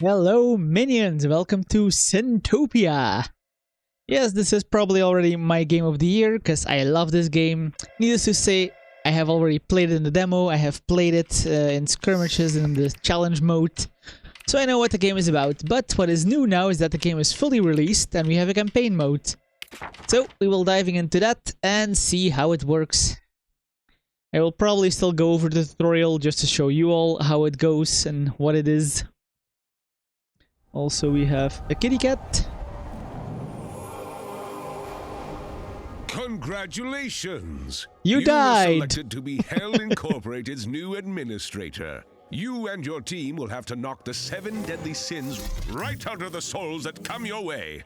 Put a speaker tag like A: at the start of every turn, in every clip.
A: Hello minions, welcome to Sintopia. Yes, this is probably already my game of the year because I love this game. Needless to say, I have already played it in the demo, I have played it in skirmishes in the challenge mode. So I know what the game is about, but what is new now is that the game is fully released and we have a campaign mode. So we will diving into that and see how it works. I will probably still go over the tutorial just to show you all how it goes and what it is. Also, we have a kitty cat.
B: Congratulations!
A: You died!
B: You were selected to be Hell Incorporated's new administrator. You and your team will have to knock the 7 deadly sins right out of the souls that come your way.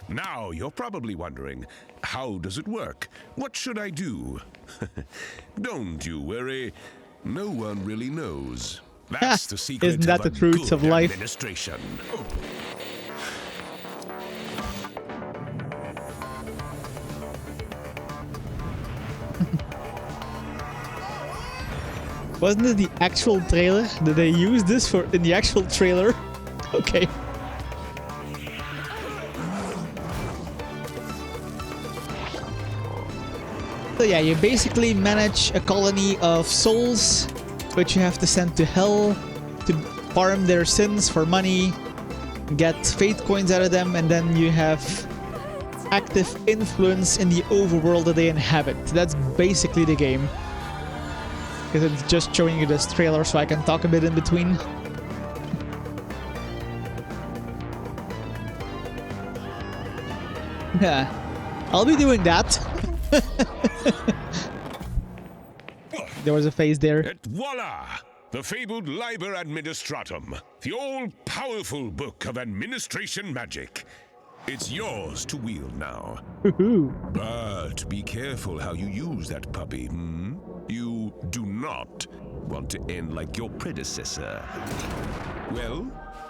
B: Now, you're probably wondering, how does it work? What should I do? Don't you worry. No one really knows. That's the secret
A: Isn't that
B: of
A: the truth of life?
B: Administration.
A: Wasn't it the actual trailer? Did they use this for in the actual trailer? Okay. So yeah, you basically manage a colony of souls which you have to send to hell to farm their sins for money, get fate coins out of them, and then you have active influence in the overworld that they inhabit. That's basically the game. Because it's just showing you this trailer so I can talk a bit in between. Yeah, I'll be doing that. There was a face there.
B: Et voila! The fabled Liber Administratum, the all-powerful book of administration magic. It's yours to wield now. But be careful how you use that puppy, You do not want to end like your predecessor. Well,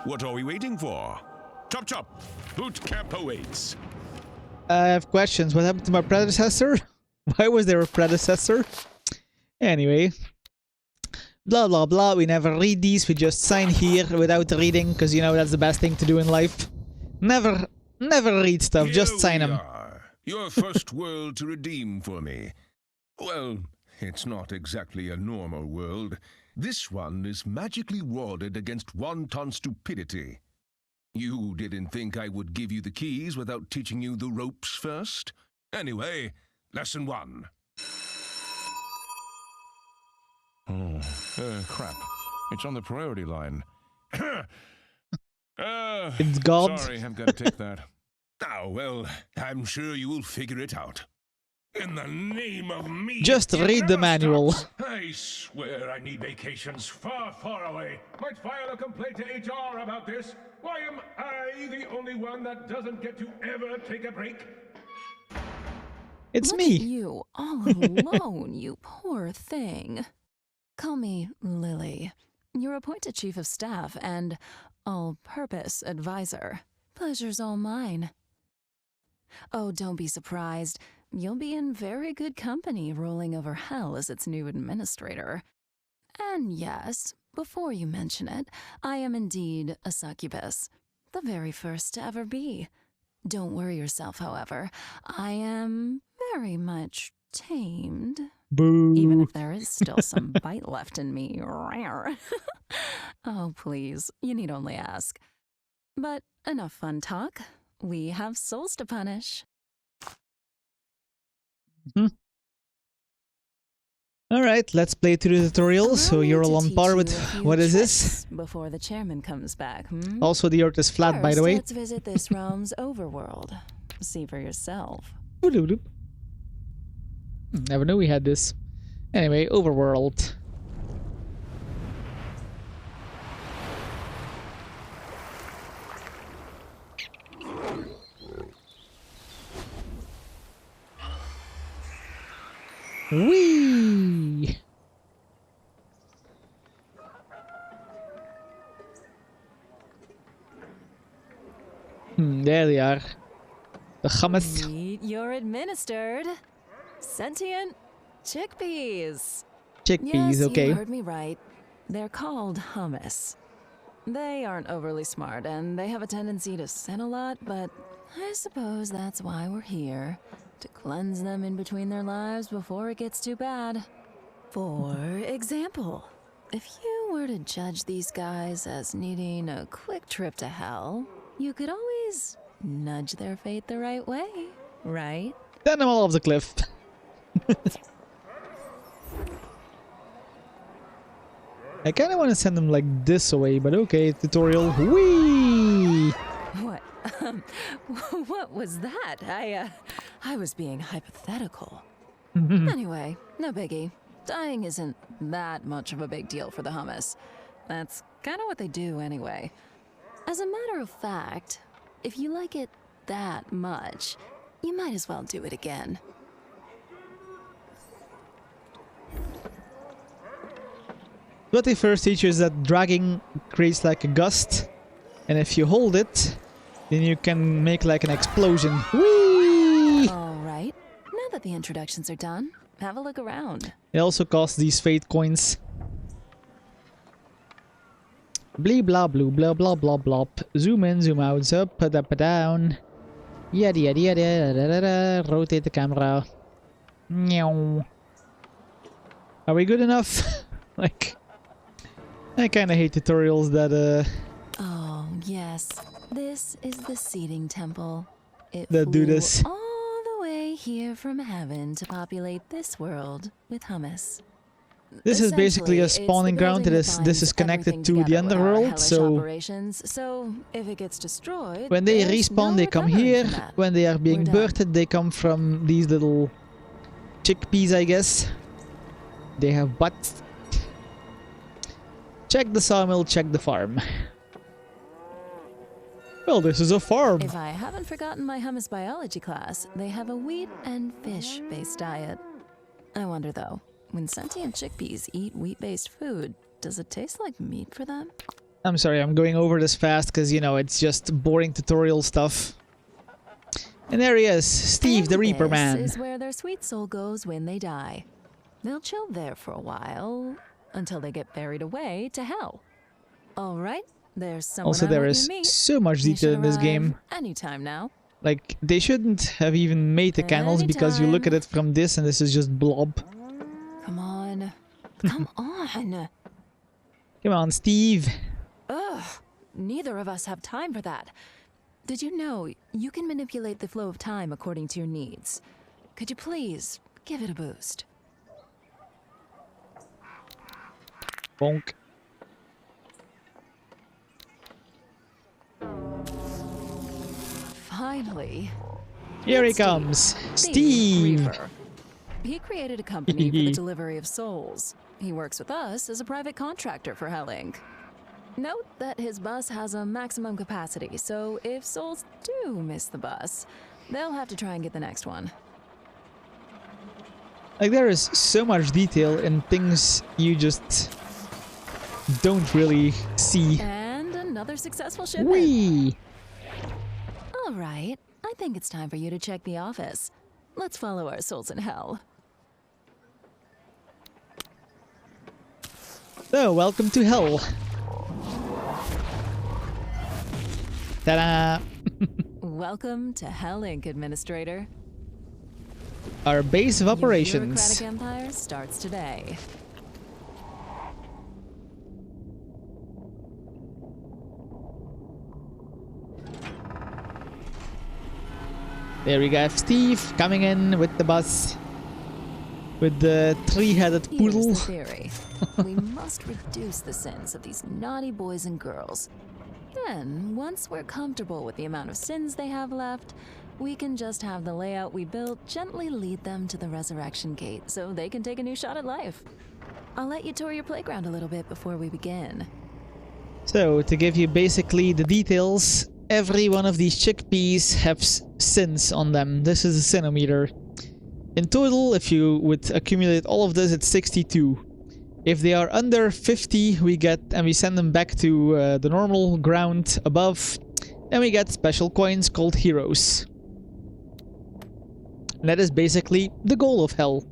B: what are we waiting for? Chop chop! Boot camp awaits.
A: I have questions. What happened to my predecessor? Why was there a predecessor? Anyway. Blah blah blah. We never read these. We just sign here without reading, because you know that's the best thing to do in life. Never read stuff. Just sign them.
B: Your first world to redeem for me. Well, it's not exactly a normal world. This one is magically warded against wanton stupidity. You didn't think I would give you the keys without teaching you the ropes first? Anyway, lesson 1. Crap. It's on the priority line.
A: It's God.
B: Sorry, I've got to take that. Oh, well, I'm sure you will figure it out. In the name of me,
A: Just read the manual.
B: I swear I need vacations far, far away. Might file a complaint to HR about this. Why am I the only one that doesn't get to ever take a break?
A: It's
C: Look
A: me.
C: at you all alone, you poor thing. Call me Lily. Your appointed chief of staff and all-purpose advisor. Pleasure's all mine. Oh, don't be surprised. You'll be in very good company ruling over hell as its new administrator. And yes, before you mention it, I am indeed a succubus. The very first to ever be. Don't worry yourself, however. I am very much tamed.
A: Boo.
C: Even if there is still some bite left in me. Oh, please, you need only ask. But enough fun talk. We have souls to punish.
A: Alright, let's play through the tutorial, so you're all on par with what is this?
C: Before the chairman comes back,
A: Also, the earth is flat, by the way.
C: Let's visit this realm's overworld. See for yourself.
A: Never knew we had this. Anyway, overworld. Whee! There they are. The hummus.
C: Meet your administered sentient chickpeas.
A: Chickpeas,
C: Yes,
A: okay.
C: you heard me right. They're called hummus. They aren't overly smart, and they have a tendency to sin a lot, but I suppose that's why we're here. To cleanse them in between their lives before it gets too bad. For example, if you were to judge these guys as needing a quick trip to hell, you could always nudge their fate the right way, right?
A: Send them all off the cliff. I kind of want to send them like this away, but okay, tutorial. Whee!
C: What? What was that? I was being hypothetical. Anyway, no biggie. Dying isn't that much of a big deal for the hummus. That's kind of what they do anyway. As a matter of fact, if you like it that much, you might as well do it again.
A: What they first teach you is that dragging creates like a gust, and if you hold it, then you can make like an explosion. Whee!
C: Alright, now that the introductions are done, have a look around.
A: It also costs these fate coins. Blee blah blue blah blah blah blah. Zoom in, zoom out, up, down. Yada yada yada yada. Rotate the camera. Meow. Are we good enough? Like, I kinda hate tutorials that
C: Oh, yes. This is the seating temple. It
A: that do
C: flew
A: this.
C: all the way here from heaven to populate this world with hummus.
A: This is basically a
C: Essentially, it's the
A: spawning ground.
C: building
A: This
C: that
A: is
C: binds
A: connected
C: everything
A: to the
C: together with our
A: underworld,
C: hellish
A: so
C: operations. So if it gets destroyed,
A: when they
C: there's
A: respawn,
C: no
A: they come
C: recovering
A: here.
C: from that.
A: When they are being
C: We're done.
A: birthed, they come from these little chickpeas, I guess. They have butts. Check the sawmill, check the farm. Well, this is a farm.
C: If I haven't forgotten my hummus biology class, they have a wheat and fish-based diet. I wonder though, when sentient chickpeas eat wheat-based food, does it taste like meat for them?
A: I'm sorry, I'm going over this fast because, you know, it's just boring tutorial stuff. And there he is, Steve the
C: And
A: Reaper
C: this
A: Man.
C: is where their sweet soul goes when they die. They'll chill there for a while, until they get buried away to hell. Alright, there's someone
A: Also,
C: I
A: there
C: want
A: is
C: you to meet.
A: so much
C: They
A: detail
C: should
A: in this
C: arrive
A: game.
C: anytime now.
A: Like, they shouldn't have even made the candles because you look at it from this and this is just blob.
C: Come on. Come on.
A: Come on, Steve.
C: Ugh. Neither of us have time for that. Did you know you can manipulate the flow of time according to your needs? Could you please give it a boost?
A: Bonk.
C: Finally.
A: Here he
C: It's Steve.
A: comes.
C: Steve
A: Steve.
C: Reaper. He created a company for the delivery of souls. He works with us as a private contractor for Hell Inc. Note that his bus has a maximum capacity, so if souls do miss the bus, they'll have to try and get the next one.
A: Like, there is so much detail in things you just don't really see.
C: And another successful shipment.
A: Whee!
C: All right, I think it's time for you to check the office. Let's follow our souls in hell.
A: So, welcome to hell. Ta-da!
C: Welcome to Hell Inc., Administrator.
A: Our base of
C: Your
A: operations.
C: bureaucratic empire starts today.
A: There we go, Steve coming in with the bus. With the three-headed
C: Here's
A: poodle.
C: the theory. We must reduce the sins of these naughty boys and girls. Then, once we're comfortable with the amount of sins they have left, we can just have the layout we built gently lead them to the resurrection gate so they can take a new shot at life. I'll let you tour your playground a little bit before we begin.
A: So, to give you basically the details, every one of these chickpeas have sins on them. This is a sinometer. In total, if you would accumulate all of this, it's 62. If they are under 50, we get, and we send them back to the normal ground above, then we get special coins called heroes. And that is basically the goal of hell.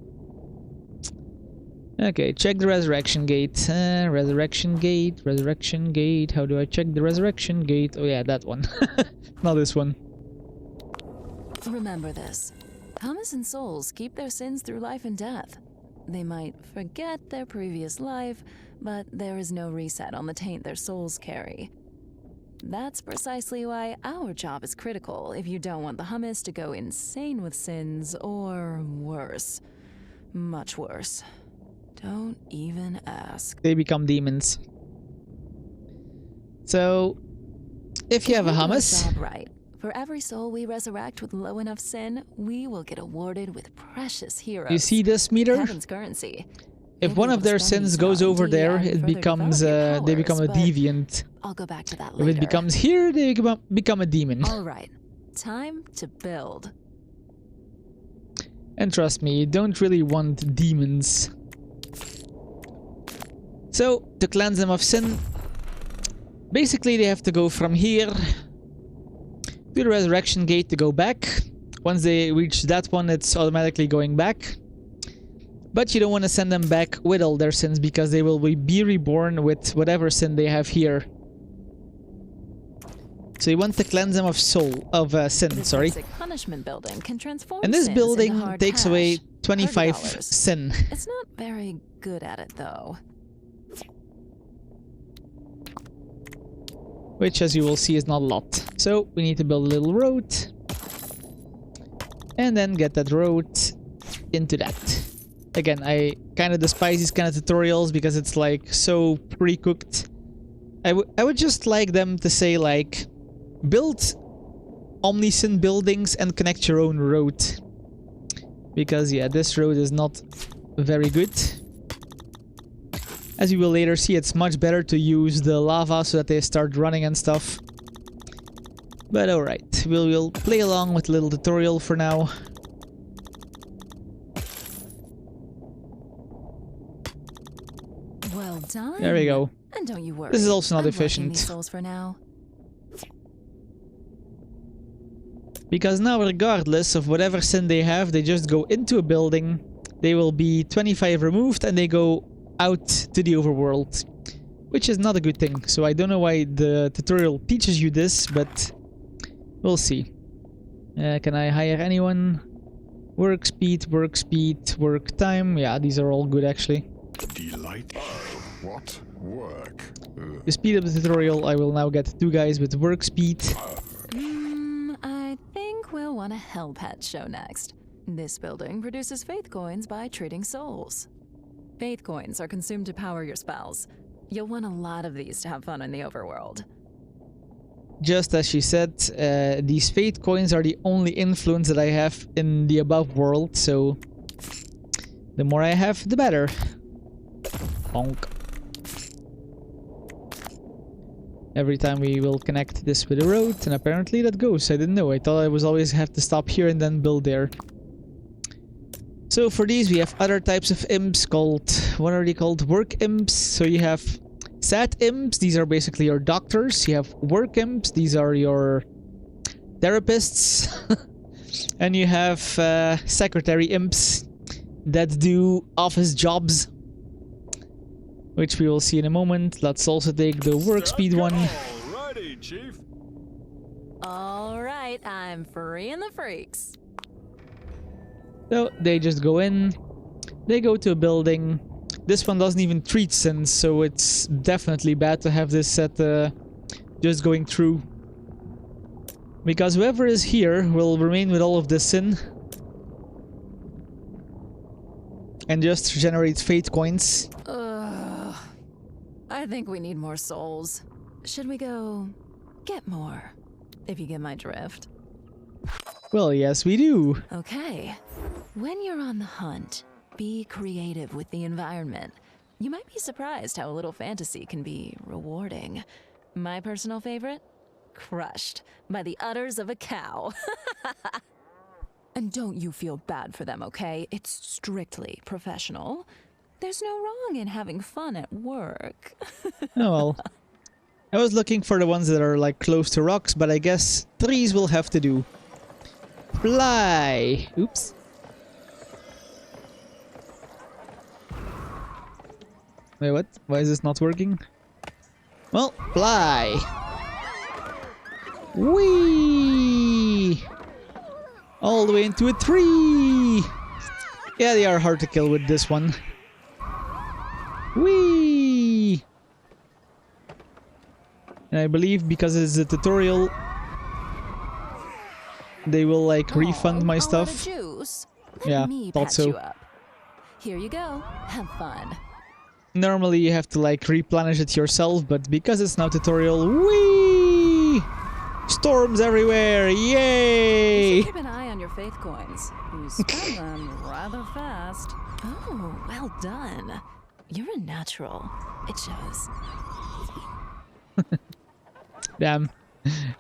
A: Okay, check the resurrection gate. Resurrection gate, resurrection gate. How do I check the resurrection gate? Oh yeah, that one. Not this one.
C: Remember this. Hummus and souls keep their sins through life and death. They might forget their previous life, but there is no reset on the taint their souls carry. That's precisely why our job is critical if you don't want the hummus to go insane with sins, or worse. Much worse. Don't even ask.
A: They become demons. So, if you have a hummus...
C: Job right. For every soul we resurrect with low enough sin, we will get awarded with precious heroes.
A: You see this meter?
C: Heaven's currency.
A: If one of their sins goes over there, it becomes they become a deviant.
C: I'll go back to that later.
A: If it becomes here, they become a demon.
C: All right, time to build.
A: And trust me, you don't really want demons. So, to cleanse them of sin, basically they have to go from here to the resurrection gate to go back. Once they reach that one, it's automatically going back. But you don't want to send them back with all their sins, because they will be reborn with whatever sin they have here. So you want to cleanse them of sin, sorry.
C: Punishment building can transform
A: and this
C: sins
A: building
C: into hard
A: takes
C: cash.
A: away 25
C: $30.
A: sin.
C: It's not very good at it, though.
A: Which, as you will see, is not a lot. So we need to build a little road. And then get that road into that. Again, I kind of despise these kind of tutorials because it's like so pre-cooked. I would just like them to say like, build omniscient buildings and connect your own road. Because yeah, this road is not very good. As you will later see, it's much better to use the lava so that they start running and stuff. But alright, we'll play along with a little tutorial for now.
C: Well done.
A: There we go.
C: And don't you worry.
A: This is also not
C: I'm
A: efficient.
C: these souls for now.
A: Because now, regardless of whatever sin they have, they just go into a building. They will be 25 removed and they go out to the overworld. Which is not a good thing. So I don't know why the tutorial teaches you this, but we'll see. Can I hire anyone? Work speed, work time. Yeah, these are all good actually.
D: Delight. What work?
A: To speed up the tutorial, I will now get 2 guys with work speed.
C: I think we'll want a Hell Pet show next. This building produces faith coins by trading souls. Faith coins are consumed to power your spells. You'll want a lot of these to have fun in the overworld.
A: Just as she said, these faith coins are the only influence that I have in the above world, so the more I have, the better. Honk. Every time we will connect this with a road, and apparently that goes. I didn't know. I thought I was always have to stop here and then build there. So for these we have other types of imps called, what are they called? Work imps. So you have sat imps, these are basically your doctors. You have work imps, these are your therapists. And you have secretary imps that do office jobs, which we will see in a moment. Let's also take the work speed one.
D: Alrighty, Chief.
C: All right, I'm freeing the freaks.
A: So they just go in, they go to a building. This one doesn't even treat sins, so it's definitely bad to have this set just going through. Because whoever is here will remain with all of the sin. And just generate fate coins.
C: I think we need more souls. Should we go get more, if you get my drift?
A: Well, yes, we do.
C: Okay. When you're on the hunt, be creative with the environment. You might be surprised how a little fantasy can be rewarding. My personal favorite? Crushed by the udders of a cow. And don't you feel bad for them, okay? It's strictly professional. There's no wrong in having fun at work.
A: Oh well. I was looking for the ones that are like close to rocks, but I guess trees will have to do. Fly! Oops. Wait, what? Why is this not working? Well, fly! Whee! All the way into a tree! Yeah, they are hard to kill with this one. Whee! And I believe because it's a tutorial, they will like refund my stuff.
C: Juice.
A: Yeah,
C: Let me
A: thought
C: patch
A: so.
C: you up. Here you go. Have fun.
A: Normally you have to like replenish it yourself, but because it's now tutorial, whee! Storms everywhere, yay!
C: Keep an eye on your faith coins. You spend them rather fast. Oh, well done. You're a natural. It shows.
A: Damn,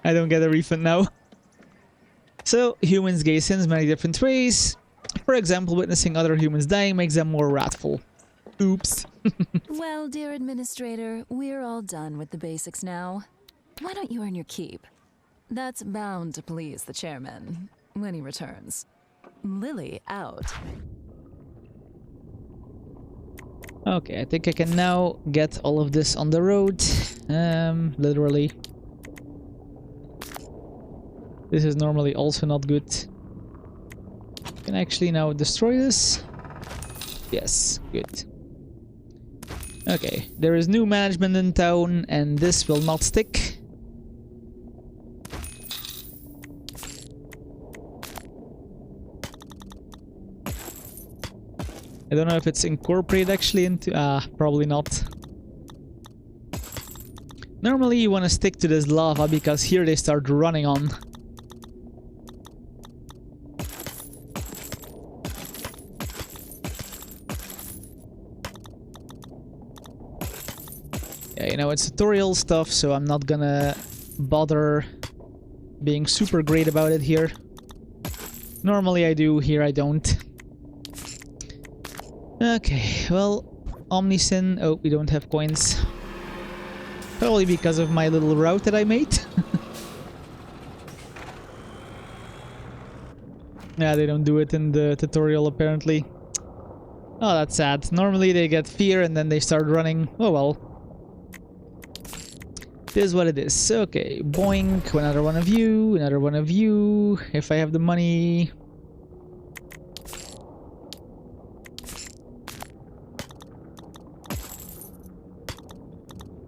A: I don't get a refund now. So, humans gain sins many different ways. For example, witnessing other humans dying makes them more wrathful. Oops.
C: Well, dear administrator, we're all done with the basics now. Why don't you earn your keep? That's bound to please the chairman when he returns. Lily out.
A: Okay, I think I can now get all of this on the road. Literally. This is normally also not good. Can I actually now destroy this? Yes, good. Okay, there is new management in town, and this will not stick. I don't know if it's incorporated actually into... probably not. Normally you want to stick to this lava because here they start running on. Yeah, you know, it's tutorial stuff, so I'm not gonna bother being super great about it here. Normally I do, here I don't. Okay, well, Omnisin. Oh, we don't have coins. Probably because of my little route that I made. Yeah, they don't do it in the tutorial apparently. Oh, that's sad. Normally they get fear and then they start running. Oh well. It is what it is. Okay, boink, another one of you, another one of you, if I have the money.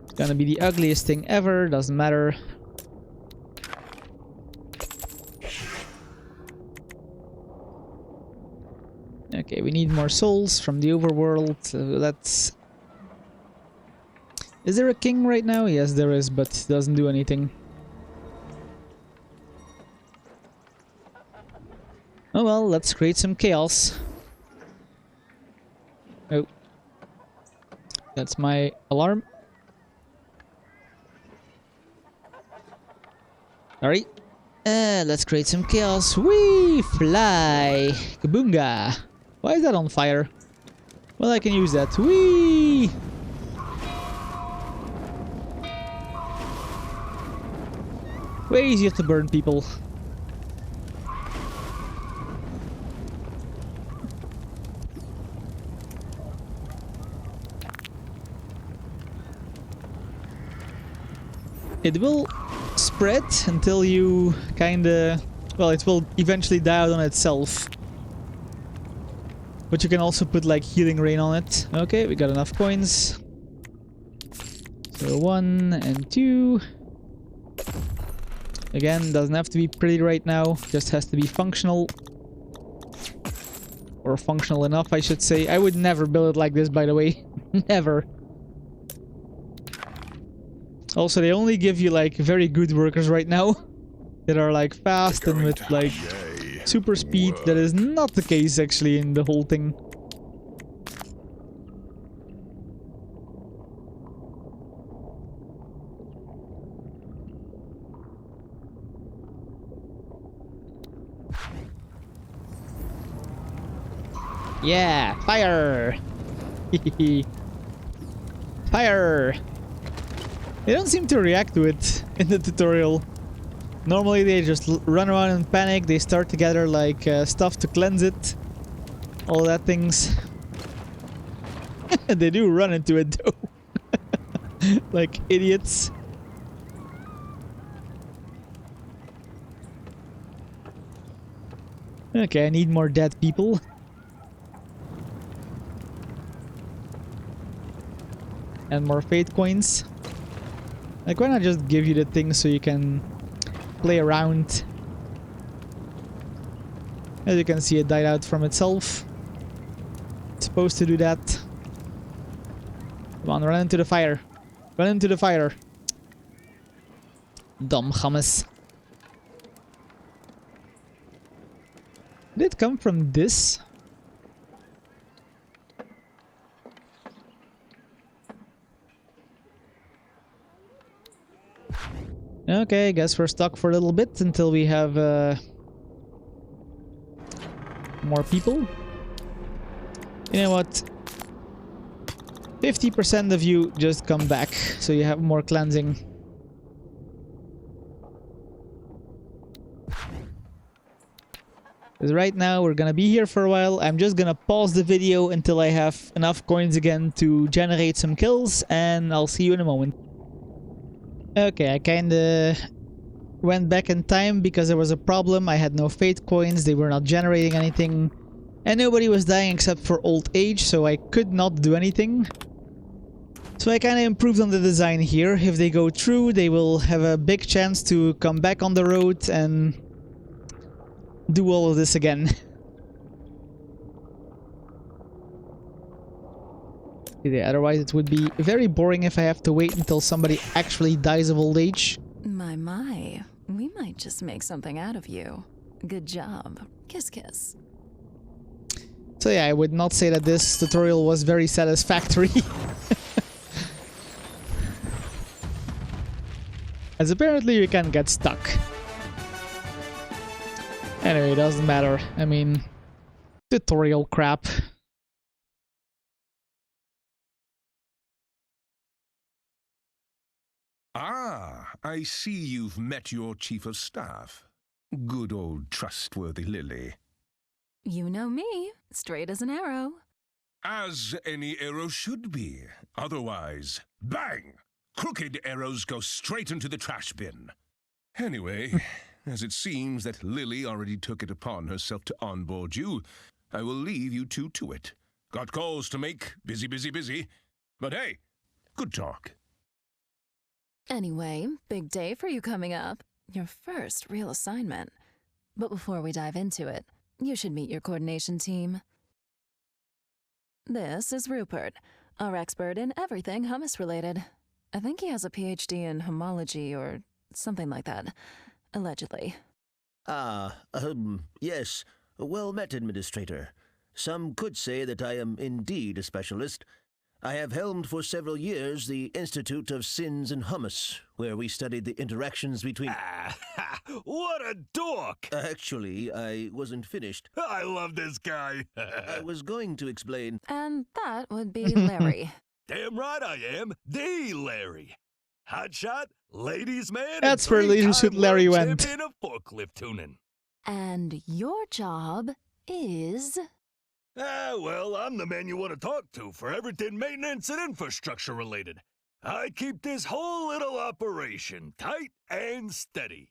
A: It's gonna be the ugliest thing ever, doesn't matter. Okay, we need more souls from the overworld, so let's... Is there a king right now? Yes, there is, but it doesn't do anything. Oh well, let's create some chaos. Oh. That's my alarm. Alright. Let's create some chaos. Whee! Fly! Kaboonga! Why is that on fire? Well, I can use that. Whee! Way easier to burn people. It will spread until you kinda... Well, it will eventually die out on itself. But you can also put like healing rain on it. Okay, we got enough coins. So 1 and 2. Again, doesn't have to be pretty right now, just has to be functional. Or functional enough, I should say. I would never build it like this, by the way. Never. Also, they only give you like very good workers right now. That are like fast and with like super speed. That is not the case actually in the whole thing. Yeah, fire! Fire! They don't seem to react to it in the tutorial. Normally they just run around and panic, they start to gather like stuff to cleanse it. All that things. They do run into it though. Like idiots. Okay, I need more dead people. And more fate coins. Like, why not just give you the thing so you can play around? As you can see, it died out from itself. It's supposed to do that. Come on, run into the fire. Run into the fire. Dumb hummus. Did it come from this? Okay, I guess we're stuck for a little bit until we have more people. You know what? 50% of you just come back, so you have more cleansing. Because right now we're gonna be here for a while. I'm just gonna pause the video until I have enough coins again to generate some kills, and I'll see you in a moment. Okay, I kinda went back in time because there was a problem. I had no fate coins, they were not generating anything, and nobody was dying except for old age, so I could not do anything. So I kinda improved on the design here. If they go through, they will have a big chance to come back on the road and do all of this again. Yeah, otherwise it would be very boring if I have to wait until somebody actually dies of old age.
C: My, we might just make something out of you. Good job. Kiss, kiss.
A: So yeah, I would not say that this tutorial was very satisfactory. As apparently you can get stuck. Anyway, it doesn't matter. I mean, tutorial crap.
B: Ah, I see you've met your chief of staff. Good old trustworthy Lily.
C: You know me, straight as an arrow.
B: As any arrow should be. Otherwise, bang! Crooked arrows go straight into the trash bin. Anyway, as it seems that Lily already took it upon herself to onboard you, I will leave you two to it. Got calls to make, busy, busy, busy. But hey, good talk.
C: Anyway, big day for you coming up. Your first real assignment. But before we dive into it, you should meet your coordination team. This is Rupert, our expert in everything hummus-related. I think he has a PhD in homology or something like that, allegedly.
E: Yes. Well met, Administrator. Some could say that I am indeed a specialist. I have helmed for several years the Institute of Sins and Hummus, where we studied the interactions between...
D: What a dork!
E: Actually, I wasn't finished.
D: I love this guy.
E: I was going to explain...
C: And that would be Larry.
D: Damn right I am. The Larry. Hotshot, ladies man,
A: That's
D: and
A: where Leadership
D: three-time
A: Larry
D: world
A: went.
D: champion of forklift tuning.
C: And your job is...
D: Well, I'm the man you want to talk to for everything maintenance and infrastructure related. I keep this whole little operation tight and steady.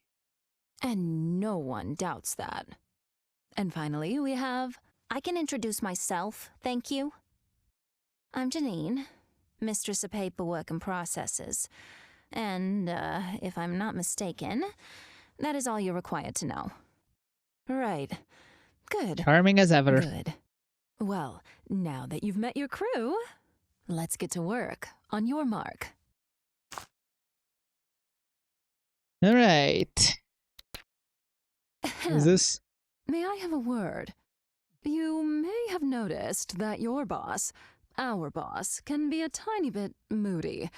C: And no one doubts that. And finally, we have...
F: I can introduce myself, thank you. I'm Janine, Mistress of Paperwork and Processes. And, if I'm not mistaken, that is all you're required to know.
C: Right. Good.
A: Charming as ever.
C: Good. Well, now that you've met your crew, let's get to work on your mark.
A: Alright. Is this?
C: May I have a word? You may have noticed that your boss, our boss, can be a tiny bit moody.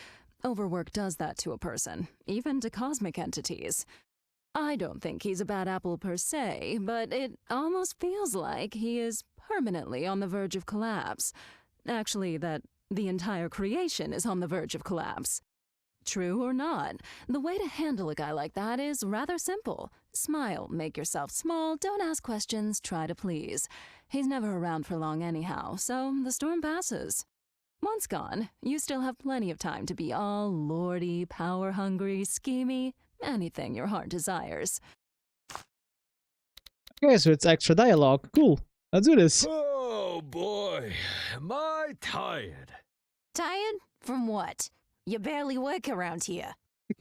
C: Overwork does that to a person, even to cosmic entities. I don't think he's a bad apple per se, but it almost feels like he is permanently on the verge of collapse. Actually, that the entire creation is on the verge of collapse. True or not, the way to handle a guy like that is rather simple. Smile, make yourself small, don't ask questions, try to please. He's never around for long anyhow, so the storm passes. Once gone, you still have plenty of time to be all lordy, power-hungry, schemy, anything your heart desires.
A: Okay, so it's extra dialogue. Cool. Let's do this.
D: Oh boy, am I tired.
F: Tired? From what? You barely work around here.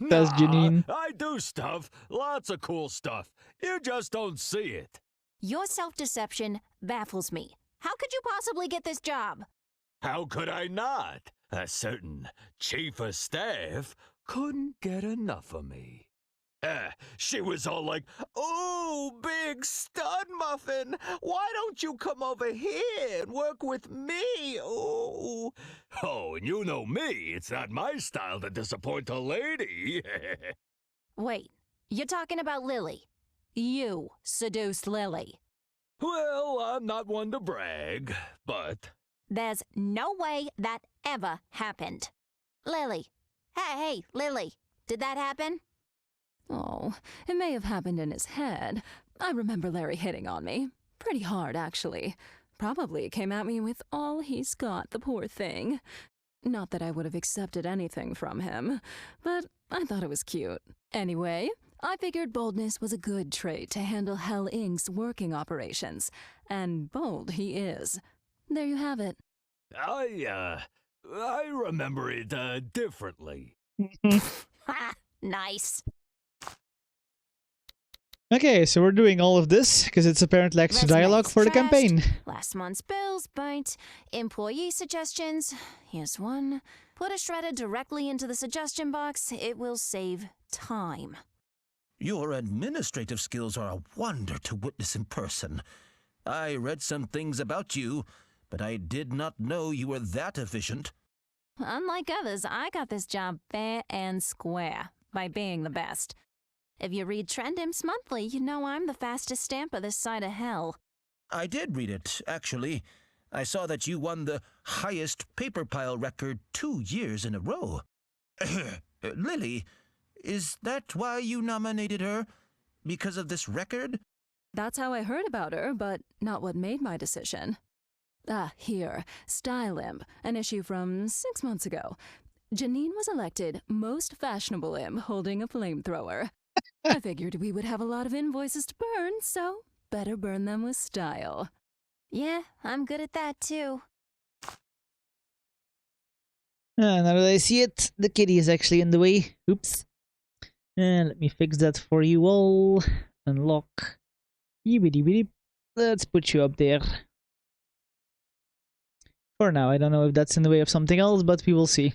A: Says Janine.
D: I do stuff. Lots of cool stuff. You just don't see it.
F: Your self-deception baffles me. How could you possibly get this job?
D: How could I not? A certain chief of staff couldn't get enough of me. She was all like, "Oh, big stud muffin, why don't you come over here and work with me? Oh, and you know me, it's not my style to disappoint a lady."
F: Wait, you're talking about Lily. You seduced Lily.
D: Well, I'm not one to brag, but...
F: There's no way that ever happened. Lily. Hey, Lily. Did that happen?
C: Oh, it may have happened in his head. I remember Larry hitting on me. Pretty hard, actually. Probably came at me with all he's got, the poor thing. Not that I would have accepted anything from him, but I thought it was cute. Anyway, I figured boldness was a good trait to handle Hell Inc.'s working operations, and bold he is. There you have it.
D: I remember it, differently.
F: Ha! Nice.
A: Okay, so we're doing all of this because it's apparently extra dialogue for the
F: trashed,
A: campaign.
F: Last month's bills burnt. Employee suggestions. Here's one. Put a shredder directly into the suggestion box. It will save time.
E: Your administrative skills are a wonder to witness in person. I read some things about you, but I did not know you were that efficient.
F: Unlike others, I got this job fair and square by being the best. If you read Trend Imps Monthly, you know I'm the fastest stamper this side of hell.
E: I did read it, actually. I saw that you won the highest paper pile record 2 years in a row. Lily, is that why you nominated her? Because of this record?
C: That's how I heard about her, but not what made my decision. Here, Style Imp, an issue from 6 months ago. Janine was elected most fashionable imp holding a flamethrower. I figured we would have a lot of invoices to burn, so better burn them with style.
F: Yeah, I'm good at that too.
A: Now that I see it, the kitty is actually in the way. Oops. And let me fix that for you all. Unlock. Yibidi-bidi. Let's put you up there. For now, I don't know if that's in the way of something else, but we will see.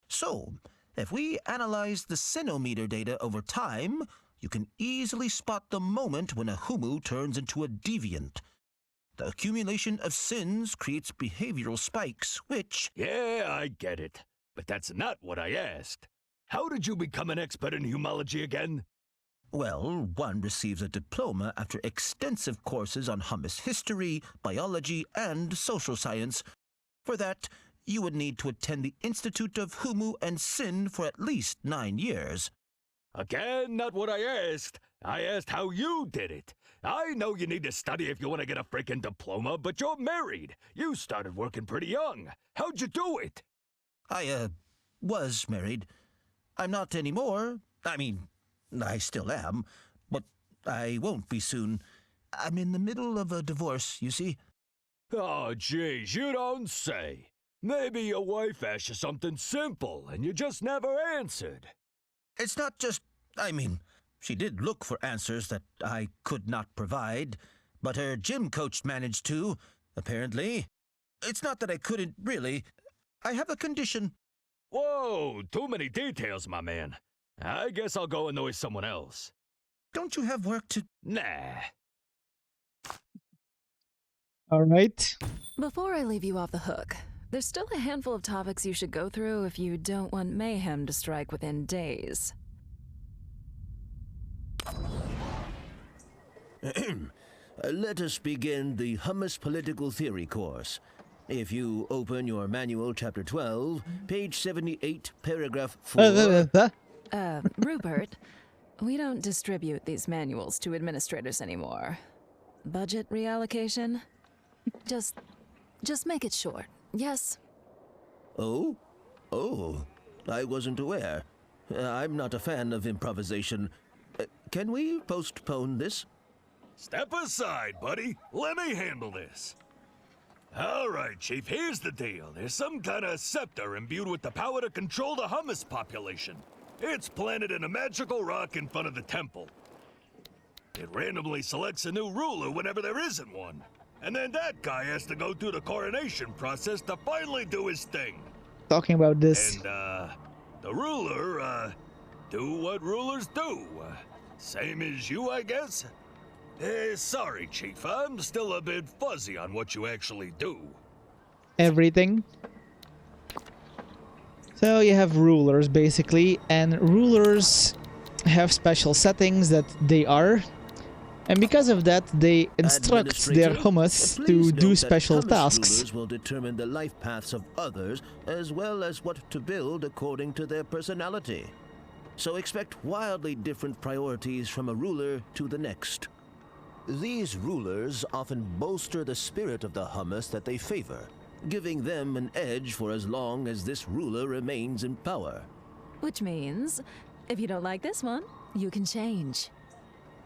E: So, if we analyze the sinometer data over time, you can easily spot the moment when a humu turns into a deviant. The accumulation of sins creates behavioral spikes, which...
D: Yeah, I get it. But that's not what I asked. How did you become an expert in humology again?
E: Well, one receives a diploma after extensive courses on hummus history, biology, and social science. For that, you would need to attend the Institute of Humu and Sin for at least 9 years.
D: Again, not what I asked. I asked how you did it. I know you need to study if you want to get a freaking diploma, but you're married. You started working pretty young. How'd you do it?
E: I, was married. I'm not anymore. I mean, I still am, but I won't be soon. I'm in the middle of a divorce, you see.
D: Oh, geez, you don't say. Maybe your wife asked you something simple, and you just never answered.
E: It's not just, she did look for answers that I could not provide, but her gym coach managed to, apparently. It's not that I couldn't, really. I have a condition.
D: Whoa, too many details, my man. I guess I'll go annoy someone else.
E: Don't you have work to...
D: Nah.
A: Alright.
C: Before I leave you off the hook, there's still a handful of topics you should go through if you don't want mayhem to strike within days.
E: Let us begin the Hummus Political Theory course. If you open your manual, chapter 12, page 78, paragraph 4...
C: Rupert, we don't distribute these manuals to administrators anymore. Budget reallocation? Just make it short. Yes.
E: Oh? Oh, I wasn't aware. I'm not a fan of improvisation. Can we postpone this?
D: Step aside, buddy. Let me handle this. All right, Chief, here's the deal. There's some kind of scepter imbued with the power to control the hummus population. It's planted in a magical rock in front of the temple. It randomly selects a new ruler whenever there isn't one. And then that guy has to go through the coronation process to finally do his thing.
A: Talking about this.
D: And, the ruler, do what rulers do. Same as you, I guess? Sorry, Chief, I'm still a bit fuzzy on what you actually do.
A: Everything. So you have rulers, basically, and rulers have special settings that they are. And because of that, they instruct their hummus to do special tasks.
E: Rulers will determine the life paths of others, as well as what to build according to their personality. So expect wildly different priorities from a ruler to the next. These rulers often bolster the spirit of the hummus that they favor, giving them an edge for as long as this ruler remains in power.
C: Which means, if you don't like this one, you can change.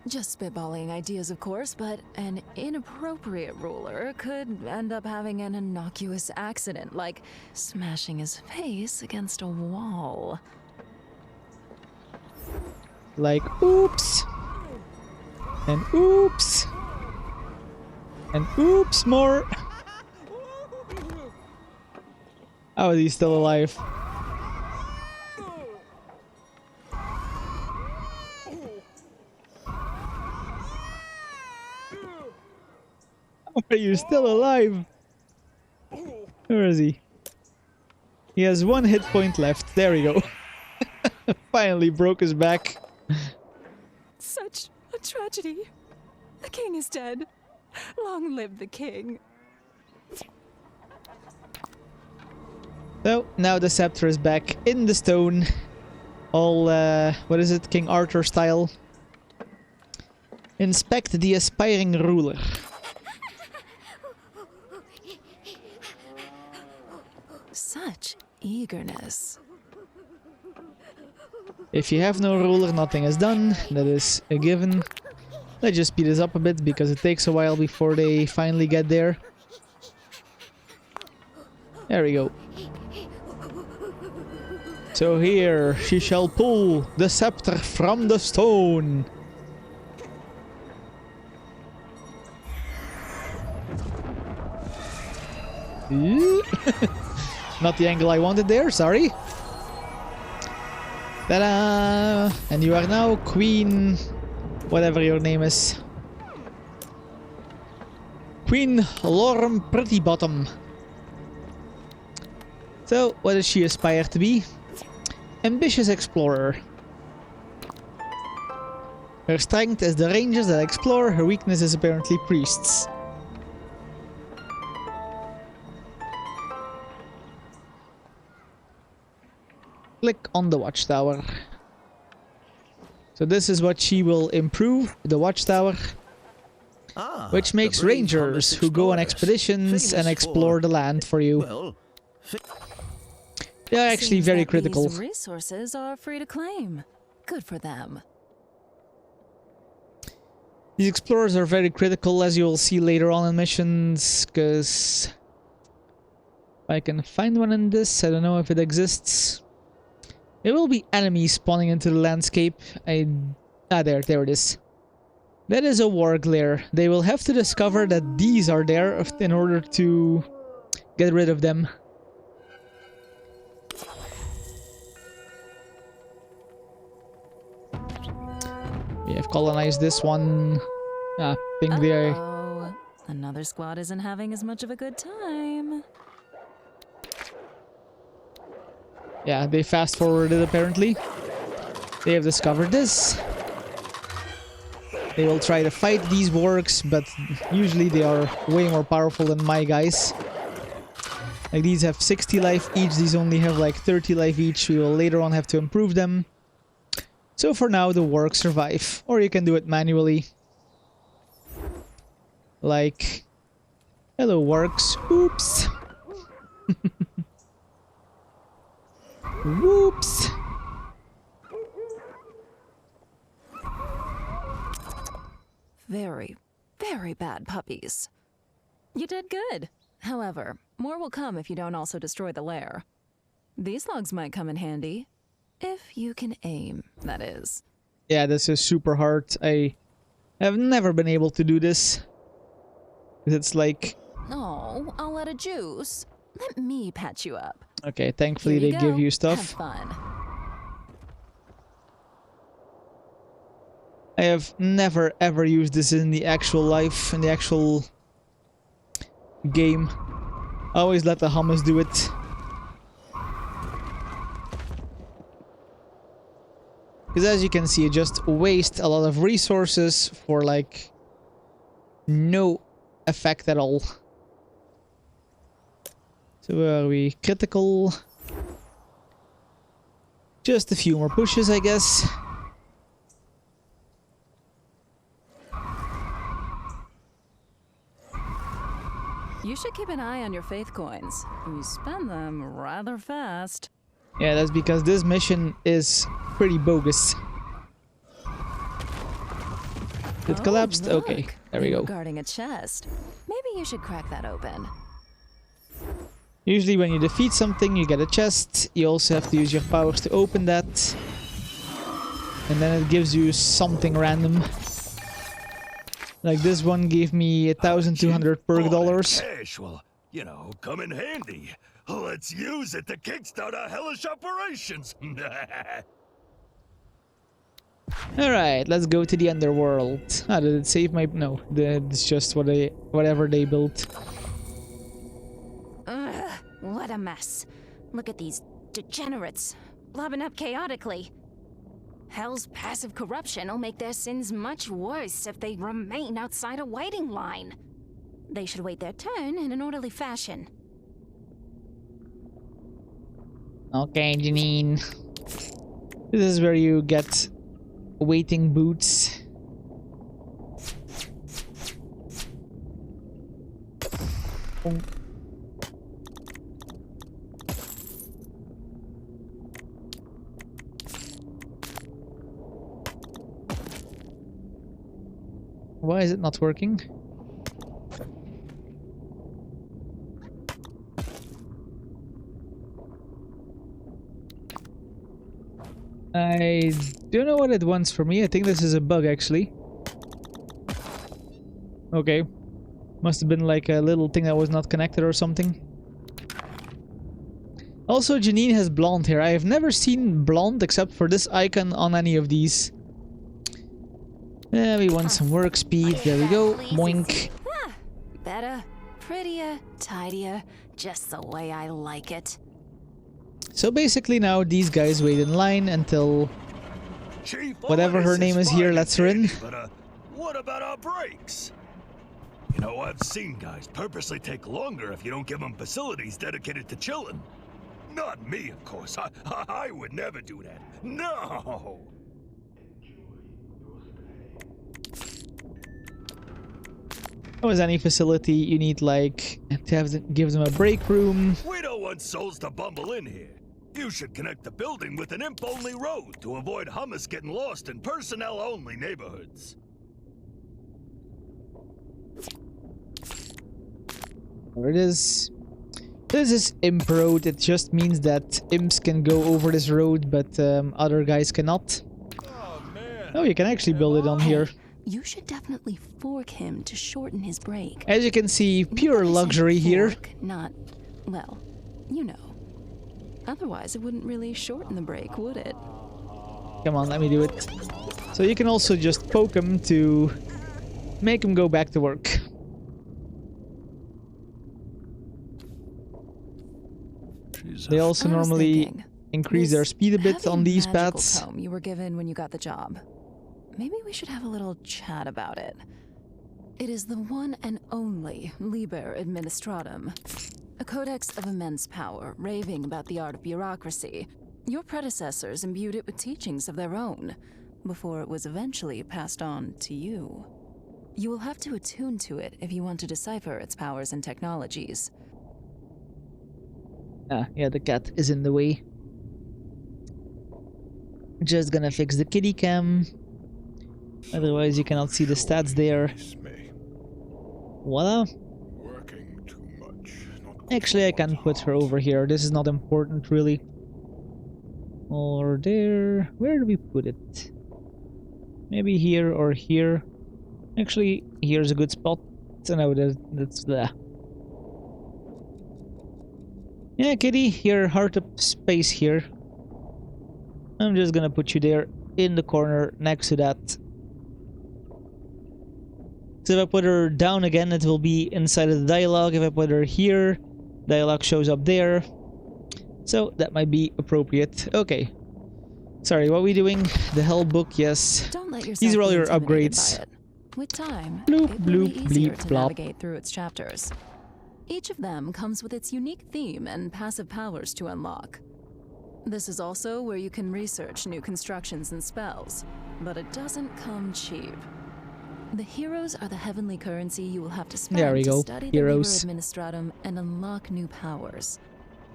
C: Just spitballing ideas, of course, but an inappropriate ruler could end up having an innocuous accident, like smashing his face against a wall.
A: Like, oops. And oops. And oops more. How is he still alive? How are you still alive? Where is he? He has 1 hit point left. There we go. Finally broke his back.
C: Such a tragedy. The king is dead. Long live the king.
A: So, now the scepter is back in the stone. All, what is it? King Arthur style. Inspect the aspiring ruler.
C: Such eagerness.
A: If you have no ruler, nothing is done. That is a given. Let's just speed this up a bit because it takes a while before they finally get there. There we go. So here she shall pull the scepter from the stone. Not the angle I wanted there, sorry. Ta-da! And you are now Queen... whatever your name is. Queen Lorem Prettybottom. So, what does she aspire to be? Ambitious explorer. Her strength is the rangers that explore, her weakness is apparently priests. Click on the watchtower. So this is what she will improve, the watchtower. Which makes rangers who go on expeditions and explore the land for you.
E: Well,
A: They're actually
C: Seems
A: very
C: that
A: critical.
C: These resources are free to claim. Good for them.
A: These explorers are very critical, as you will see later on in missions, because if I can find one in this, I don't know if it exists. There will be enemies spawning into the landscape. There it is. That is a warg lair. They will have to discover that these are there in order to get rid of them. We have colonized this one. Ping there.
C: Oh, another squad isn't having as much of a good time.
A: Yeah, they fast forwarded apparently. They have discovered this. They will try to fight these wargs, but usually they are way more powerful than my guys. Like these have 60 life each, these only have like 30 life each. We will later on have to improve them. So for now the wargs survive. Or you can do it manually. Like, hello wargs. Oops. Whoops!
C: Very, very bad puppies. You did good. However, more will come if you don't also destroy the lair. These logs might come in handy. If you can aim, that is.
A: Yeah, this is super hard. I have never been able to do this. It's like...
C: Oh, I'll let a juice. Let me patch you up.
A: Okay, thankfully
C: Here
A: they
C: go.
A: give you stuff.
C: Have fun.
A: I have never ever used this in the actual life, in the actual game. I always let the hummus do it. Because as you can see, it just wastes a lot of resources for like no effect at all. So are we critical? Just a few more pushes, I guess.
C: You should keep an eye on your faith coins. You spend them rather fast.
A: Yeah, that's because this mission is pretty bogus. It collapsed?
C: Look,
A: Okay, there we
C: you were
A: go.
C: guarding a chest. Maybe you should crack that open.
A: Usually when you defeat something, you get a chest. You also have to use your powers to open that. And then it gives you something random. Like this one gave me 1,200 perk dollars.
D: Cash will, you know, come in handy. Let's use it to kickstart our hellish operations.
A: Alright, let's go to the underworld. Ah, did it save my... No, it's just whatever they built.
F: Ugh, what a mess. Look at these degenerates, blobbing up chaotically. Hell's passive corruption will make their sins much worse if they remain outside a waiting line. They should wait their turn in an orderly fashion.
A: Okay, Janine. This is where you get waiting boots. Why is it not working? I don't know what it wants from me. I think this is a bug, actually. Okay. Must have been like a little thing that was not connected or something. Also, Janine has blonde hair. I have never seen blonde except for this icon on any of these. We want some work speed. There we go. Moink.
F: Ah, better, prettier, tidier, just the way I like it.
A: So basically now these guys wait in line until
D: Chief,
A: whatever her name is here lets her in.
D: But what about our breaks? You know, I've seen guys purposely take longer if you don't give them facilities dedicated to chilling. Not me, of course. I would never do that. No!
A: As any facility, you need like to have give them a break room.
D: We don't want souls to bumble in here. You should connect the building with an imp-only road to avoid hummus getting lost in personnel-only neighborhoods.
A: There it is. This is imp road. It just means that imps can go over this road, but other guys cannot.
D: Oh, man.
A: Oh, you can actually build it on here.
C: You should definitely fork him to shorten his break.
A: As you can see, pure
C: Notice I said
A: luxury here.
C: fork, not, well, you know. Otherwise, it wouldn't really shorten the break, would it?
A: Come on, let me do it. So you can also just poke him to make him go back to work. They also
C: I was
A: normally
C: thinking,
A: increase their
C: this
A: speed a bit
C: heavy
A: on these
C: magical
A: paths.
C: tome you were given when you got the job. Maybe we should have a little chat about it. It is the one and only Liber Administratum, a codex of immense power, raving about the art of bureaucracy. Your predecessors imbued it with teachings of their own, before it was eventually passed on to you. You will have to attune to it if you want to decipher its powers and technologies.
A: Ah, yeah, the cat is in the way. Just gonna fix the kitty cam. Otherwise you cannot see the stats there. Voila.
B: Working too much.
A: Actually, I can put her over here. This is not important, really. Or there. Where do we put it? Maybe here or here. Actually, here's a good spot. So no, that's there. Yeah, kitty, you're hard up space here. I'm just gonna put you there in the corner next to that. So if I put her down again, it will be inside of the dialogue. If I put her here, dialogue shows up there. So that might be appropriate. Okay. Sorry, what are we doing? The hell book, yes.
C: Don't let yourself
A: These are all
C: be
A: your
C: intimidated
A: upgrades.
C: by it. With time,
A: Bloop,
C: it will be
A: bloop,
C: easier
A: bleep,
C: to
A: blop.
C: navigate through its chapters. Each of them comes with its unique theme and passive powers to unlock. This is also where you can research new constructions and spells, but it doesn't come cheap. The heroes are the heavenly currency you will have to spend
A: There we
C: to
A: go,
C: study
A: heroes.
C: the Liber Administratum and unlock new powers.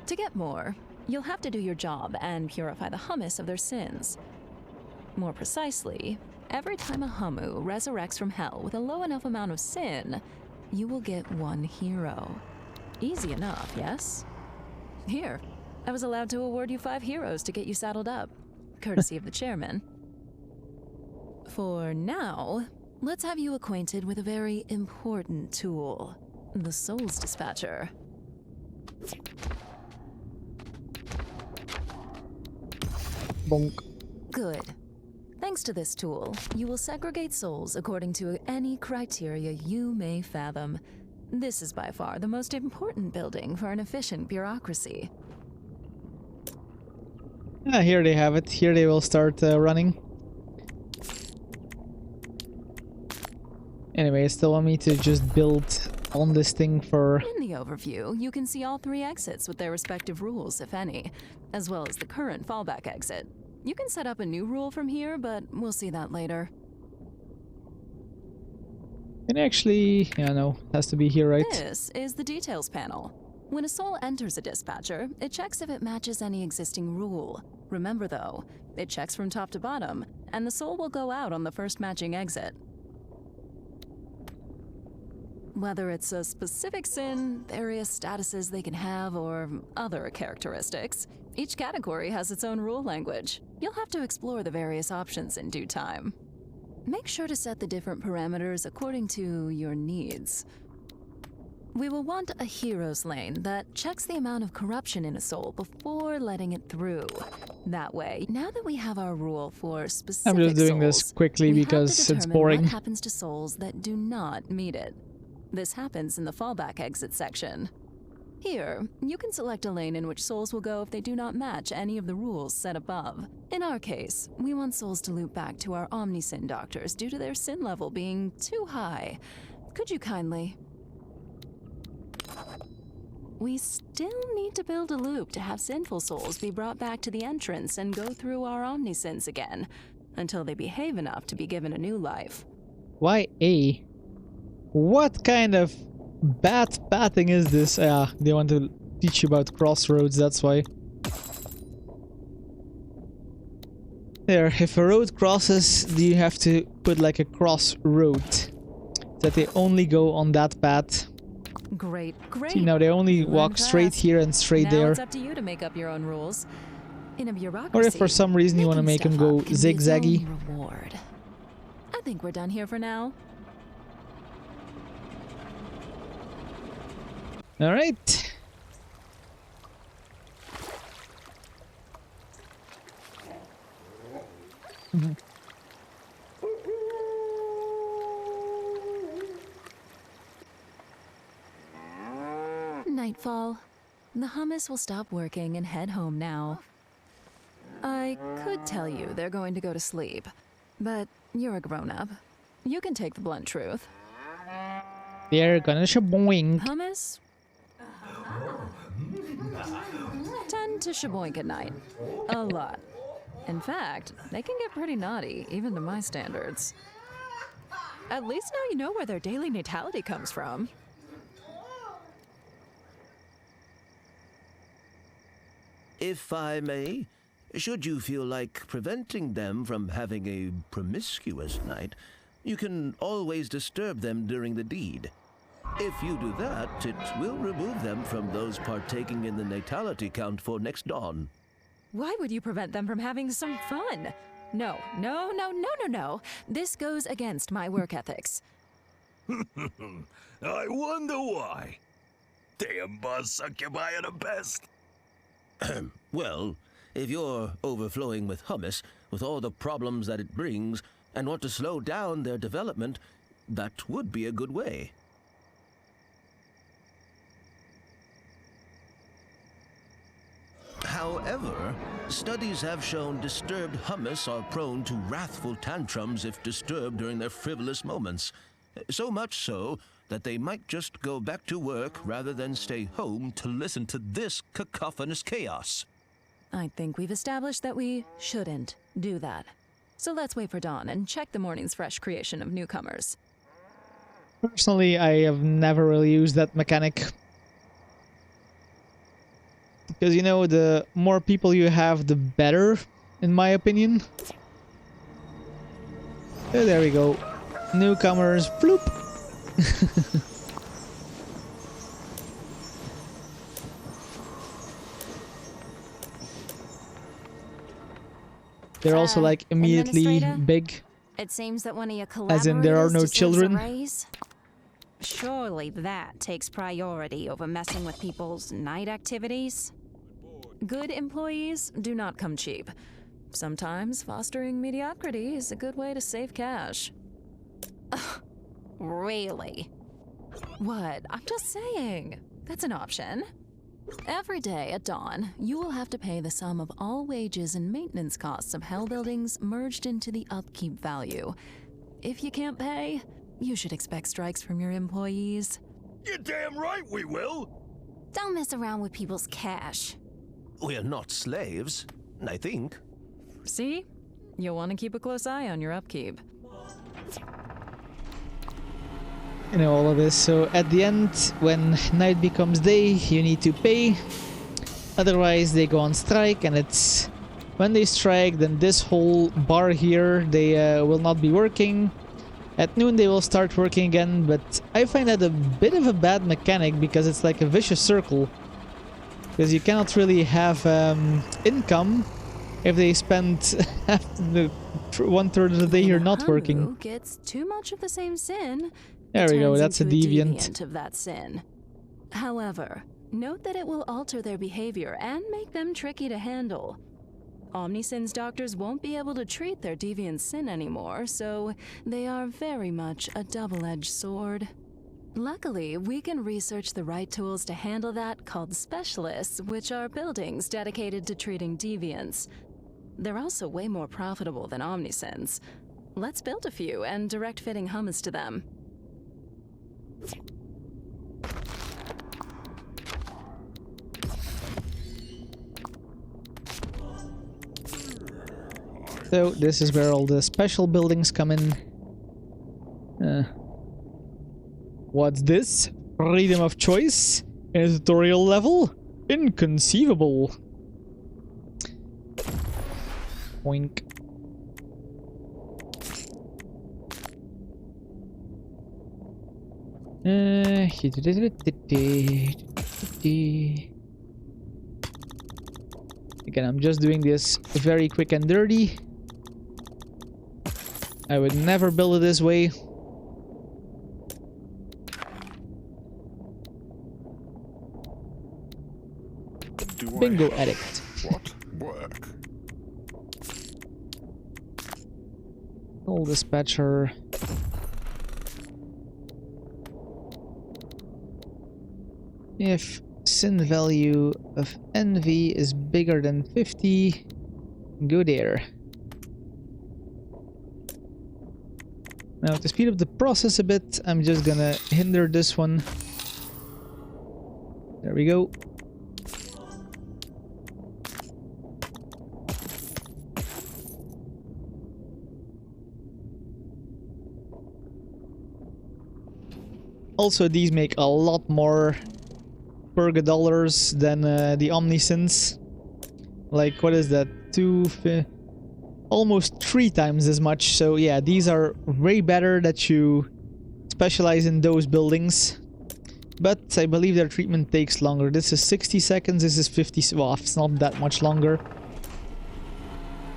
C: To get more, you'll have to do your job and purify the hummus of their sins. More precisely, every time a Hummu resurrects from hell with a low enough amount of sin, you will get one hero. Easy enough, yes? Here, I was allowed to award you 5 heroes to get you saddled up, courtesy of the chairman. For now, let's have you acquainted with a very important tool, the Souls Dispatcher.
A: Bonk.
C: Good. Thanks to this tool, you will segregate souls according to any criteria you may fathom. This is by far the most important building for an efficient bureaucracy.
A: Ah, here they have it. Here they will start running. Anyway, still want me to just build on this thing for...
C: In the overview, you can see all 3 exits with their respective rules, if any, as well as the current fallback exit. You can set up a new rule from here, but we'll see that later.
A: And actually, yeah, no, it has to be here, right?
C: This is the details panel. When a soul enters a dispatcher, it checks if it matches any existing rule. Remember though, it checks from top to bottom, and the soul will go out on the first matching exit. Whether it's a specific sin, various statuses they can have, or other characteristics, each category has its own rule language. You'll have to explore the various options in due time. Make sure to set the different parameters according to your needs. We will want a hero's lane that checks the amount of corruption in a soul before letting it through. That way, now that we have our rule for specific
A: I'm just doing this
C: souls,
A: quickly
C: we have to
A: because it's
C: determine
A: boring.
C: what happens to souls that do not meet it. This happens in the fallback exit section. Here, you can select a lane in which souls will go if they do not match any of the rules set above. In our case, we want souls to loop back to our Omnisin doctors due to their sin level being too high. Could you kindly? We still need to build a loop to have sinful souls be brought back to the entrance and go through our Omnisins again, until they behave enough to be given a new life.
A: Why A? What kind of bad pathing is this? They want to teach you about crossroads, that's why. There, if a road crosses, you have to put like a crossroad. That they only go on that path.
C: Great.
A: See, now they only walk straight here and straight
C: now
A: there.
C: It's up to you to make up your own rules. In a bureaucracy,
A: Or if for some reason you want to make them go zigzaggy.
C: Reward. I think we're done here for now.
A: Alright.
C: Nightfall. The hummus will stop working and head home now. I could tell you they're going to go to sleep, but you're a grown-up. You can take the blunt truth.
A: They're gonna shaboink.
C: Hummus? Tend to shaboink at night. A lot. In fact, they can get pretty naughty, even to my standards. At least now you know where their daily natality comes from.
E: If I may, Should you feel like preventing them from having a promiscuous night, you can always disturb them during the deed. If you do that, it will remove them from those partaking in the natality count for next dawn.
C: Why would you prevent them from having some fun? No, no, no, no, no, no. This goes against my work ethics.
D: I wonder why. Damn boss succubi are the best.
E: Well, if you're overflowing with hummus, with all the problems that it brings, and want to slow down their development, that would be a good way. However, studies have shown disturbed hummus are prone to wrathful tantrums if disturbed during their frivolous moments. So much so that they might just go back to work rather than stay home to listen to this cacophonous chaos.
C: I think we've established that we shouldn't do that. So let's wait for dawn and check the morning's fresh creation of newcomers.
A: Personally, I have never really used that mechanic. Because, you know, the more people you have, the better, in my opinion. Oh, there we go. Newcomers, floop! They're also like immediately big.
F: It seems that one of your
A: As in, there are no
F: collaborators deserves a
A: children.
F: raise. Surely that takes priority over messing with people's night activities.
C: Good employees do not come cheap. Sometimes fostering mediocrity is a good way to save cash.
F: Really?
C: What? I'm just saying. That's an option. Every day at dawn, you will have to pay the sum of all wages and maintenance costs of Hell buildings merged into the upkeep value. If you can't pay, you should expect strikes from your employees.
D: You're damn right we will.
F: Don't mess around with people's cash.
E: We're not slaves, I think.
C: See? You'll want to keep a close eye on your upkeep.
A: You know, all of this. So at the end, when night becomes day, you need to pay. Otherwise, they go on strike, and it's... When they strike, then this whole bar here, they will not be working. At noon, they will start working again, but I find that a bit of a bad mechanic, because it's like a vicious circle. Because you cannot really have income if they spend the 1/3 of the day here not working.
C: Who gets too much of the same sin?
A: There we go,
C: turns
A: that's a
C: into
A: deviant.
C: of that sin. However, note that it will alter their behavior and make them tricky to handle. Omnisin's doctors won't be able to treat their deviant sin anymore, so they are very much a double-edged sword. Luckily, we can research the right tools to handle that called specialists, which are buildings dedicated to treating deviants. They're also way more profitable than Omnisins. Let's build a few and direct fitting hummus to them.
A: So this is where all the special buildings come in. What's this? Freedom of choice? In a tutorial level? Inconceivable. Boink. Again, I'm just doing this very quick and dirty. I would never build it this way. Bingo addict.
B: What work?
A: Coal dispatcher. If sin value of envy is bigger than 50, go there. Now, to speed up the process a bit, I'm just gonna hinder this one. There we go. Also, these make a lot more $1 dollars than the Omnisins. Like, what is that? almost 3 times as much. So yeah, these are way better that you specialize in those buildings. But I believe their treatment takes longer. This is 60 seconds, this is 50. Well, it's not that much longer.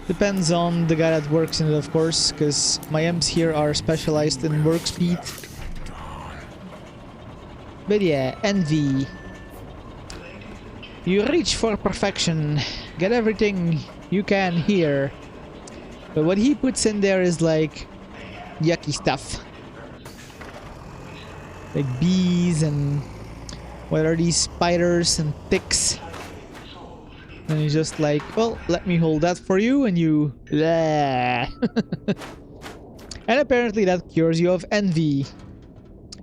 A: Depends on the guy that works in it, of course, because my M's here are specialized in work speed. But yeah, envy. You reach for perfection. Get everything you can here. But what he puts in there is like yucky stuff. Like bees and what are these spiders and ticks. And he's just like, well, let me hold that for you and you... And apparently that cures you of envy.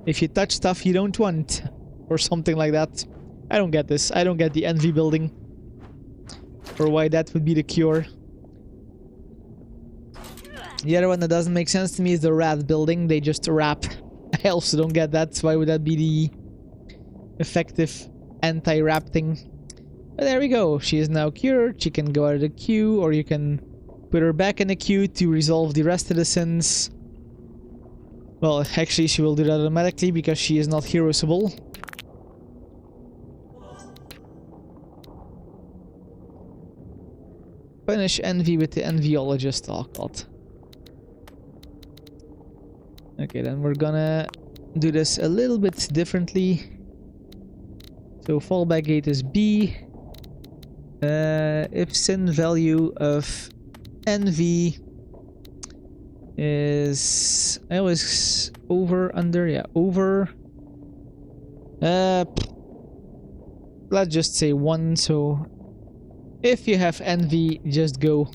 A: If you touch stuff you don't want. Or something like that. I don't get this. I don't get the envy building. Or why that would be the cure. The other one that doesn't make sense to me is the rat building. They just wrap. I also don't get that. Why would that be the effective anti-wrap thing? But there we go. She is now cured. She can go out of the queue, or you can put her back in the queue to resolve the rest of the sins. Well, actually she will do that automatically because she is not heroesable. Punish envy with the enviologist. Oh god. Okay, then we're gonna do this a little bit differently. So fallback gate is B. If sin value of envy is... I always... over, under, yeah, over. Let's just say 1, so... if you have envy, just go.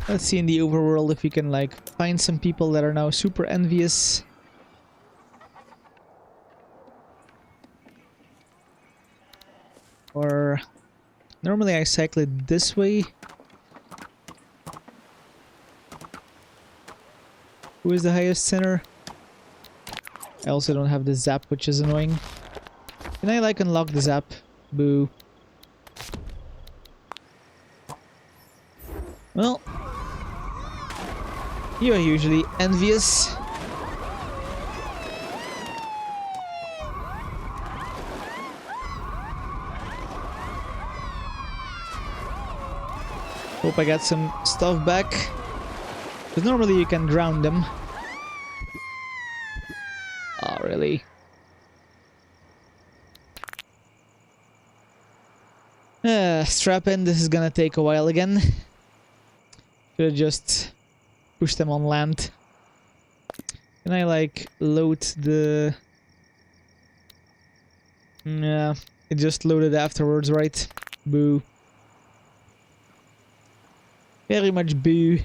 A: Let's see in the overworld if we can like find some people that are now super envious. Or normally I cycle it this way. Who is the highest sinner? I also don't have the zap, which is annoying. Can I like unlock the zap? Boo. Well, you are usually envious. Hope I got some stuff back. Because normally you can drown them. Oh, really? Strap in, this is gonna take a while again. Should've just pushed them on land. Can I like load the... Yeah, it just loaded afterwards, right? Boo. Very much boo.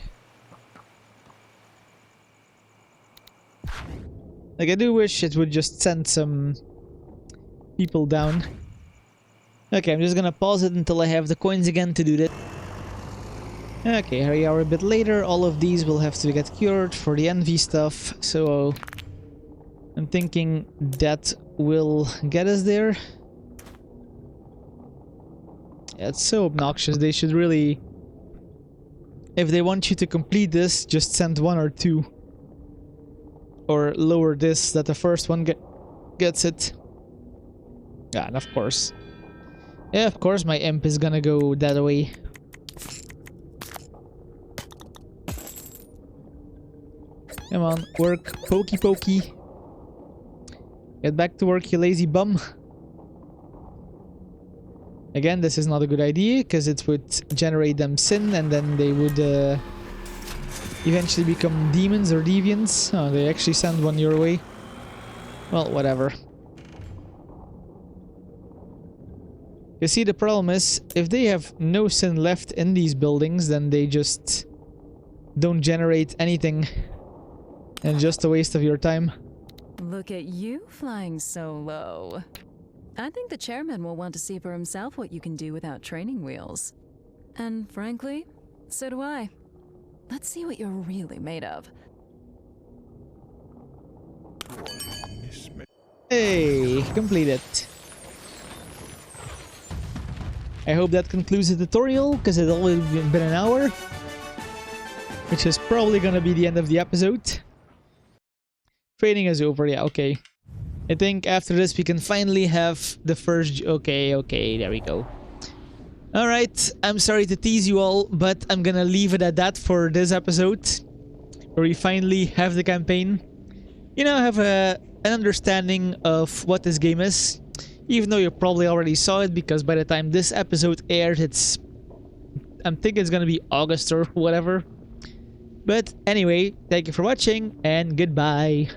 A: Like, I do wish it would just send some people down. Okay, I'm just gonna pause it until I have the coins again to do that. Okay, here we are a bit later. All of these will have to get cured for the envy stuff, so I'm thinking that will get us there. Yeah, it's so obnoxious. They should really... If they want you to complete this, just send 1 or 2. Or lower this, that the first one gets it. Yeah, and of course. Yeah, of course my imp is gonna go that way. Come on, work, pokey pokey. Get back to work, you lazy bum. Again, this is not a good idea, because it would generate them sin, and then they would eventually become demons or deviants. Oh, they actually send one your way. Well, whatever. You see, the problem is, if they have no sin left in these buildings, then they just don't generate anything. And just a waste of your time.
C: Look at you flying so low. I think the chairman will want to see for himself what you can do without training wheels. And frankly, so do I. Let's see what you're really made of.
A: Hey, completed. I hope that concludes the tutorial, because it's already been an hour. Which is probably gonna be the end of the episode. Training is over, yeah, okay. I think after this we can finally have the first... Okay, there we go. Alright, I'm sorry to tease you all, but I'm gonna leave it at that for this episode. Where we finally have the campaign. You now have an understanding of what this game is. Even though you probably already saw it, because by the time this episode aired, I'm thinking it's gonna be August or whatever. But anyway, thank you for watching, and goodbye.